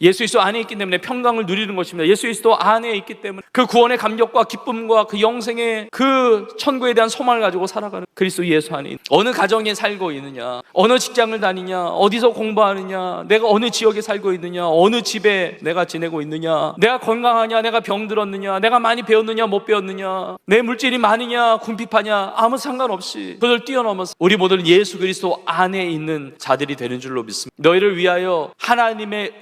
예수 그리스도 안에 있기 때문에 평강을 누리는 것입니다. 예수 그리스도 안에 있기 때문에 그 구원의 감격과 기쁨과 그 영생의 그 천국에 대한 소망을 가지고 살아가는 그리스도 예수 안에 있는, 어느 가정에 살고 있느냐, 어느 직장을 다니냐, 어디서 공부하느냐, 내가 어느 지역에 살고 있느냐, 어느 집에 내가 지내고 있느냐, 내가 건강하냐, 내가 병들었느냐, 내가 많이 배웠느냐 못 배웠느냐, 내 물질이 많으냐 궁핍하냐, 아무 상관없이 그들 뛰어넘어서 우리 모두는 예수 그리스도 안에 있는 자들이 되는 줄로 믿습니다. 너희를 위하여 하나님의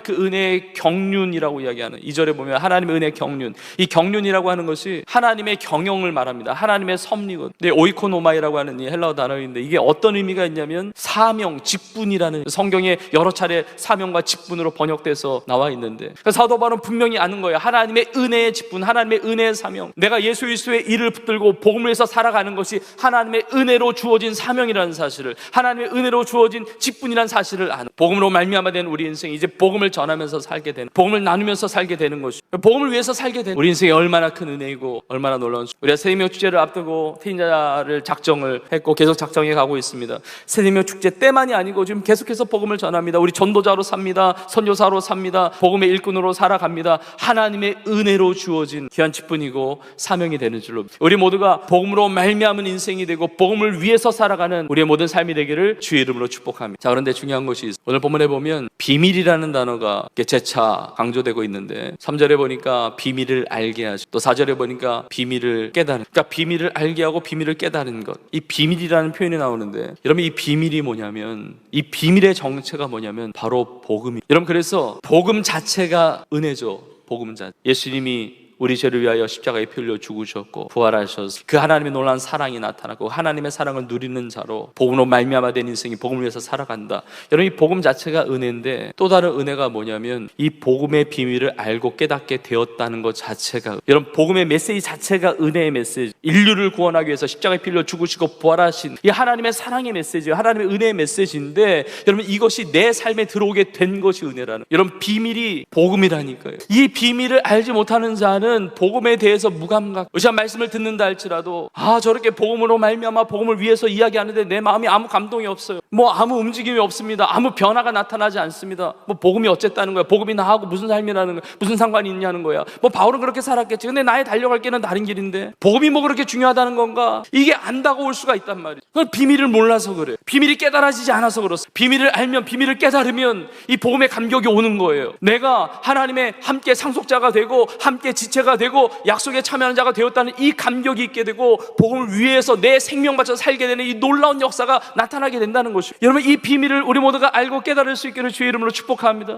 그 은혜의 경륜이라고 이야기하는 2절에 보면 하나님의 은혜의 경륜, 이 경륜이라고 하는 것이 하나님의 경영을 말합니다. 하나님의 섭리거든. 근데 오이코노마이라고 하는 이 헬라어 단어인데 이게 어떤 의미가 있냐면 사명, 직분이라는, 성경에 여러 차례 사명과 직분으로 번역돼서 나와 있는데, 사도 바울은 분명히 아는 거예요. 하나님의 은혜의 직분, 하나님의 은혜의 사명, 내가 예수 그리스도의 일을 붙들고 복음을 위해서 살아가는 것이 하나님의 은혜로 주어진 사명이라는 사실을, 하나님의 은혜로 주어진 직분이라는 사실을 아는, 복음으로 말미암아 된 우리 인생, 이제 복음을 전하면서 살게 되는, 복음을 나누면서 살게 되는 것이, 복음을 위해서 살게 되는 우리 인생이 얼마나 큰 은혜이고 얼마나 놀라운 수. 우리가 새해명 축제를 앞두고 태인자를 작정을 했고 계속 작정해 가고 있습니다. 새해명 축제 때만이 아니고 지금 계속해서 복음을 전합니다. 우리 전도자로 삽니다. 선교사로 삽니다. 복음의 일꾼으로 살아갑니다. 하나님의 은혜로 주어진 귀한 직분이고 사명이 되는 줄로, 우리 모두가 복음으로 말미암은 인생이 되고 복음을 위해서 살아가는 우리의 모든 삶이 되기를 주의 이름으로 축복합니다. 자, 그런데 중요한 것이 있어요. 오늘 본문에 보면 비밀이라는 단어가 재차 강조되고 있는데 3절에 보니까 비밀을 알게 하죠. 또 4절에 보니까 비밀을 깨달은, 그러니까 비밀을 알게 하고 비밀을 깨달은 것, 이 비밀이라는 표현이 나오는데, 여러분 이 비밀이 뭐냐면, 이 비밀의 정체가 뭐냐면 바로 복음이. 여러분 그래서 복음 자체가 은혜죠. 복음 자체, 예수님이 우리 죄를 위하여 십자가에 피 흘려 죽으셨고 부활하셔서 그 하나님의 놀라운 사랑이 나타나고 하나님의 사랑을 누리는 자로 복음으로 말미암아 된 인생이 복음을 위해서 살아간다. 여러분 이 복음 자체가 은혜인데, 또 다른 은혜가 뭐냐면 이 복음의 비밀을 알고 깨닫게 되었다는 것 자체가, 여러분 복음의 메시지 자체가 은혜의 메시지, 인류를 구원하기 위해서 십자가에 피 흘려 죽으시고 부활하신 이 하나님의 사랑의 메시지, 하나님의 은혜의 메시지인데, 여러분 이것이 내 삶에 들어오게 된 것이 은혜라는, 여러분 비밀이 복음이라니까요. 이 비밀을 알지 못하는 자는 복음에 대해서 무감각, 의시한 말씀을 듣는다 할지라도 저렇게 복음으로 말미암아 복음을 위해서 이야기하는데 내 마음이 아무 감동이 없어요. 뭐 아무 움직임이 없습니다. 아무 변화가 나타나지 않습니다. 뭐 복음이 어쨌다는 거야? 복음이 나하고 무슨 삶이라는 거야? 무슨 상관이 있냐는 거야? 뭐 바울은 그렇게 살았겠지. 근데 나의 달려갈 길은 다른 길인데 복음이 뭐 그렇게 중요하다는 건가? 이게 안다고 올 수가 있단 말이에요. 그건 비밀을 몰라서 그래. 비밀이 깨달아지지 않아서 그렇습니다. 비밀을 알면, 비밀을 깨달으면 이 복음의 감격이 오는 거예요. 내가 하나님의 함께 상속자가 되고 함께 지체가 되고 약속에 참여하는 자가 되었다는 이 감격이 있게 되고 복음을 위해서 내 생명 바쳐 살게 되는 이 놀라운 역사가 나타나게 된다는 것이죠. 여러분 이 비밀을 우리 모두가 알고 깨달을 수 있기를 주의 이름으로 축복합니다.